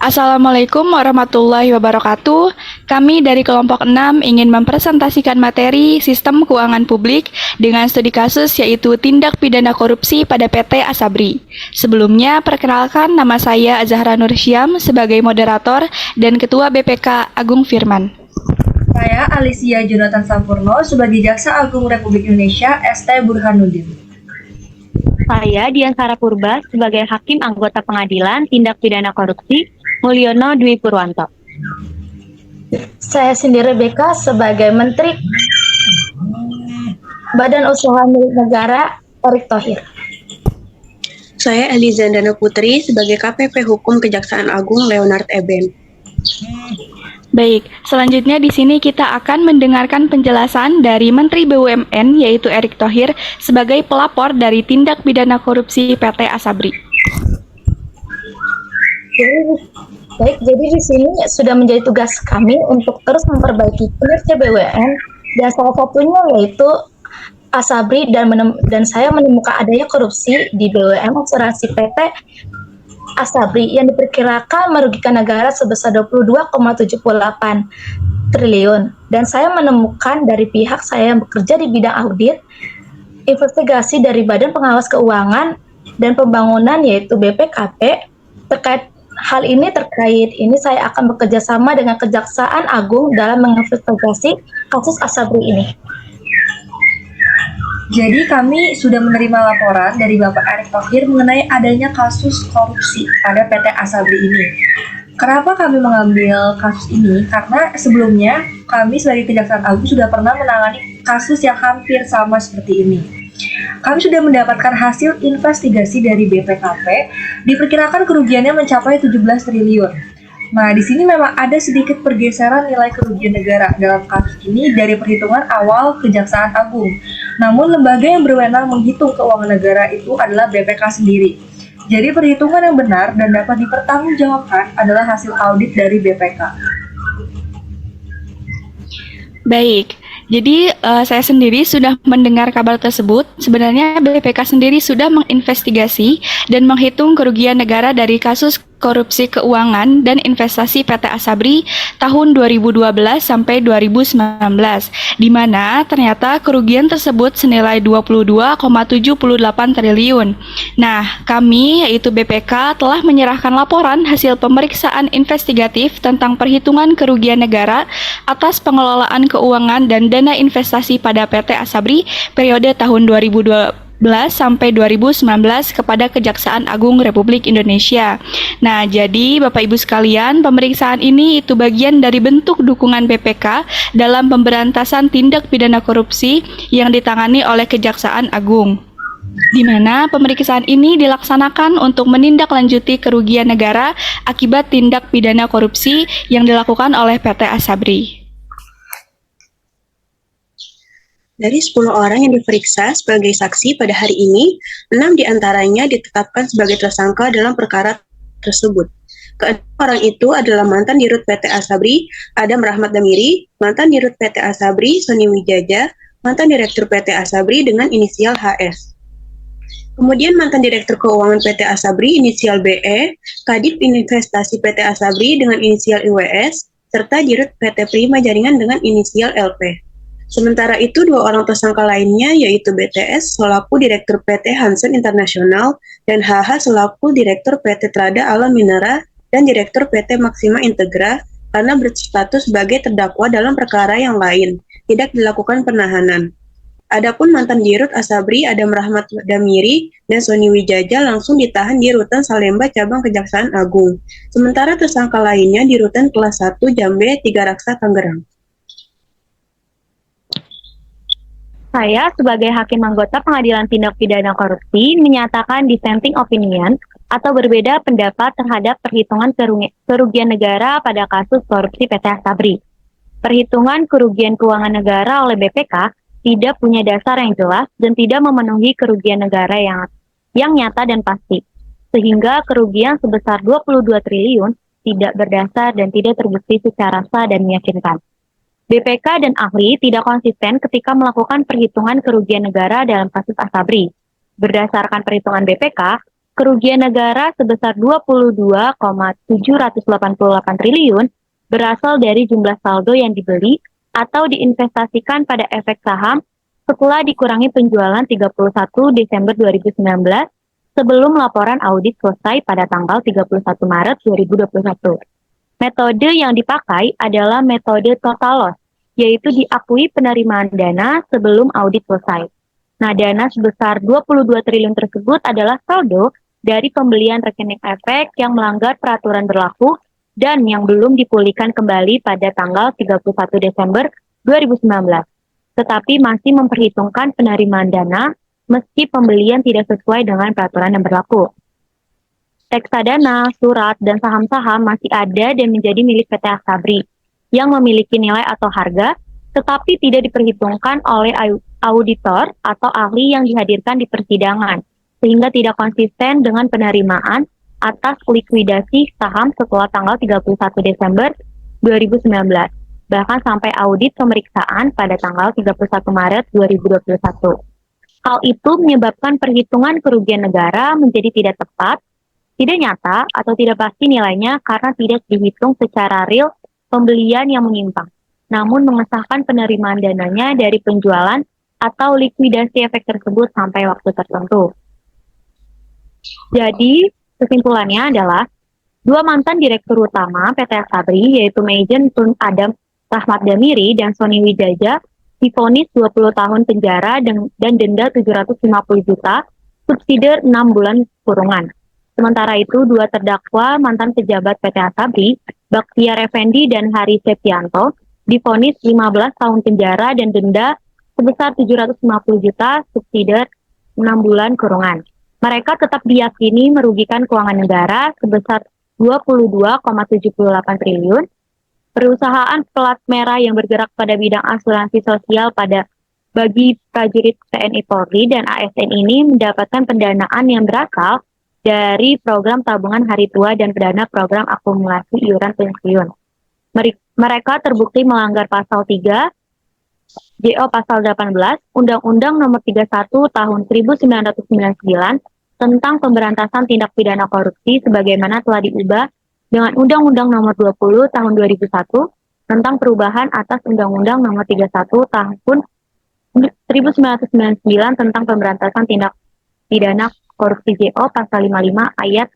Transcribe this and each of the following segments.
Assalamualaikum warahmatullahi wabarakatuh. Kami dari kelompok 6 ingin mempresentasikan materi Sistem Keuangan Publik dengan studi kasus yaitu tindak pidana korupsi pada PT Asabri. Sebelumnya, perkenalkan nama saya Azahra Nursyam sebagai moderator dan Ketua BPK Agung Firman. Saya Alicia Jonathan Sampurno sebagai Jaksa Agung Republik Indonesia ST Burhanuddin. Saya Dian Sara Purba sebagai Hakim Anggota Pengadilan Tindak Pidana Korupsi Mulyono Dwi Purwanto. Saya Cindy Rebecca sebagai Menteri Badan Usaha Milik Negara Erick Thohir. Saya Eliza Dana Putri sebagai KPP Hukum Kejaksaan Agung Leonard Eben. Baik, selanjutnya di sini kita akan mendengarkan penjelasan dari Menteri BUMN yaitu Erick Thohir sebagai pelapor dari tindak pidana korupsi PT Asabri. Jadi di sini sudah menjadi tugas kami untuk terus memperbaiki kinerja BUMN dan salah satunya yaitu Asabri dan saya menemukan adanya korupsi di BUMN asuransi PT Asabri yang diperkirakan merugikan negara sebesar 22,78 triliun. Dan saya menemukan dari pihak saya yang bekerja di bidang audit, investigasi dari Badan Pengawas Keuangan dan Pembangunan yaitu BPKP terkait hal ini. Terkait ini saya akan bekerja sama dengan Kejaksaan Agung dalam menginvestigasi kasus Asabri ini. Jadi kami sudah menerima laporan dari Bapak Erick Thohir mengenai adanya kasus korupsi pada PT Asabri ini. Kenapa kami mengambil kasus ini? Karena sebelumnya kami sebagai Kejaksaan Agung sudah pernah menangani kasus yang hampir sama seperti ini. Kami sudah mendapatkan hasil investigasi dari BPKP, diperkirakan kerugiannya mencapai 17 triliun. Nah, di sini memang ada sedikit pergeseran nilai kerugian negara dalam kasus ini dari perhitungan awal Kejaksaan Agung. Namun, lembaga yang berwenang menghitung keuangan negara itu adalah BPK sendiri. Jadi, perhitungan yang benar dan dapat dipertanggungjawabkan adalah hasil audit dari BPK. Baik, jadi saya sendiri sudah mendengar kabar tersebut. Sebenarnya BPK sendiri sudah menginvestigasi dan menghitung kerugian negara dari kasus korupsi keuangan dan investasi PT Asabri tahun 2012 sampai 2019, di mana ternyata kerugian tersebut senilai 22,78 triliun. Nah, kami yaitu BPK telah menyerahkan laporan hasil pemeriksaan investigatif tentang perhitungan kerugian negara atas pengelolaan keuangan dan dana investasi pada PT Asabri periode tahun 2012 sampai 2019 kepada Kejaksaan Agung Republik Indonesia. Nah, jadi Bapak Ibu sekalian, pemeriksaan ini itu bagian dari bentuk dukungan BPK dalam pemberantasan tindak pidana korupsi yang ditangani oleh Kejaksaan Agung, di mana pemeriksaan ini dilaksanakan untuk menindaklanjuti kerugian negara akibat tindak pidana korupsi yang dilakukan oleh PT Asabri. Dari 10 orang yang diperiksa sebagai saksi pada hari ini, 6 diantaranya ditetapkan sebagai tersangka dalam perkara tersebut. Keenam orang itu adalah mantan Dirut PT Asabri, Adam Rahmat Damiri, mantan Dirut PT Asabri, Sony Wijaja, mantan Direktur PT Asabri dengan inisial HS. Kemudian mantan Direktur Keuangan PT Asabri, inisial BE, Kadip Investasi PT Asabri dengan inisial IWS, serta Dirut PT Prima Jaringan dengan inisial LP. Sementara itu, 2 orang tersangka lainnya yaitu BTS selaku Direktur PT Hansen Internasional dan HH selaku Direktur PT Trada Alam Minera dan Direktur PT Maxima Integra karena berstatus sebagai terdakwa dalam perkara yang lain, tidak dilakukan penahanan. Adapun mantan Dirut Asabri Adam Rahmat Damiri dan Sony Wijaja langsung ditahan di Rutan Salemba Cabang Kejaksaan Agung. Sementara tersangka lainnya di Rutan Kelas 1 Jambe 3 Raksa Tangerang. Saya sebagai Hakim Anggota Pengadilan Tindak Pidana Korupsi menyatakan dissenting opinion atau berbeda pendapat terhadap perhitungan kerugian negara pada kasus korupsi PT Asabri. Perhitungan kerugian keuangan negara oleh BPK tidak punya dasar yang jelas dan tidak memenuhi kerugian negara yang nyata dan pasti, sehingga kerugian sebesar 22 triliun tidak berdasar dan tidak terbukti secara sah dan meyakinkan. BPK dan ahli tidak konsisten ketika melakukan perhitungan kerugian negara dalam kasus Asabri. Berdasarkan perhitungan BPK, Kerugian negara sebesar 22,788 triliun berasal dari jumlah saldo yang dibeli atau diinvestasikan pada efek saham setelah dikurangi penjualan 31 Desember 2019 sebelum laporan audit selesai pada tanggal 31 Maret 2021. Metode yang dipakai adalah metode total loss, yaitu diakui penerimaan dana sebelum audit selesai. Nah, dana sebesar 22 triliun tersebut adalah saldo dari pembelian rekening efek yang melanggar peraturan berlaku dan yang belum dipulihkan kembali pada tanggal 31 Desember 2019, tetapi masih memperhitungkan penerimaan dana meski pembelian tidak sesuai dengan peraturan yang berlaku. Reksadana, surat, dan saham-saham masih ada dan menjadi milik PT Asabri yang memiliki nilai atau harga, tetapi tidak diperhitungkan oleh auditor atau ahli yang dihadirkan di persidangan, sehingga tidak konsisten dengan penerimaan atas likuidasi saham setelah tanggal 31 Desember 2019, bahkan sampai audit pemeriksaan pada tanggal 31 Maret 2021. Hal itu menyebabkan perhitungan kerugian negara menjadi tidak tepat, tidak nyata, atau tidak pasti nilainya karena tidak dihitung secara real pembelian yang menyimpang, namun mengesahkan penerimaan dananya dari penjualan atau likuidasi efek tersebut sampai waktu tertentu. Jadi, kesimpulannya adalah dua mantan direktur utama PT Asabri, yaitu Meijen Tun Adam Rahmat Damiri dan Sony Wijaja, divonis 20 tahun penjara dan denda 750 juta, subsidi 6 bulan kurungan. Sementara itu, dua terdakwa mantan pejabat PT Asabri, Bakhtiar Effendi dan Hari Septianto, divonis 15 tahun penjara dan denda sebesar 750 juta, subsidi 6 bulan kurungan. Mereka tetap diyakini merugikan keuangan negara sebesar 22,78 triliun. Perusahaan pelat merah yang bergerak pada bidang asuransi sosial bagi prajurit TNI Polri dan ASN ini mendapatkan pendanaan yang berasal dari program tabungan hari tua dan dana program akumulasi iuran pensiun. Mereka terbukti melanggar pasal 3 JO pasal 18 Undang-Undang Nomor 31 Tahun 1999 tentang pemberantasan tindak pidana korupsi sebagaimana telah diubah dengan Undang-Undang Nomor 20 Tahun 2001 tentang perubahan atas Undang-Undang Nomor 31 Tahun 1999 tentang pemberantasan tindak pidana korupsi JO pasal 55 ayat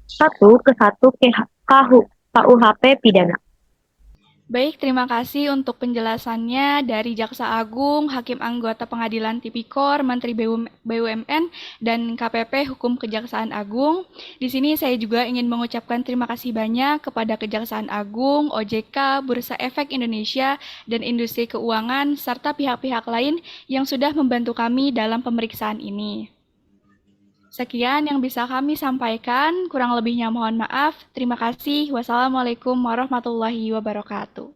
1 ke 1 KUHP pidana. Baik, terima kasih untuk penjelasannya dari Jaksa Agung, Hakim Anggota Pengadilan Tipikor, Menteri BUMN, dan KPP Hukum Kejaksaan Agung. Di sini saya juga ingin mengucapkan terima kasih banyak kepada Kejaksaan Agung, OJK, Bursa Efek Indonesia, dan industri keuangan, serta pihak-pihak lain yang sudah membantu kami dalam pemeriksaan ini. Sekian yang bisa kami sampaikan, kurang lebihnya mohon maaf. Terima kasih. Wassalamualaikum warahmatullahi wabarakatuh.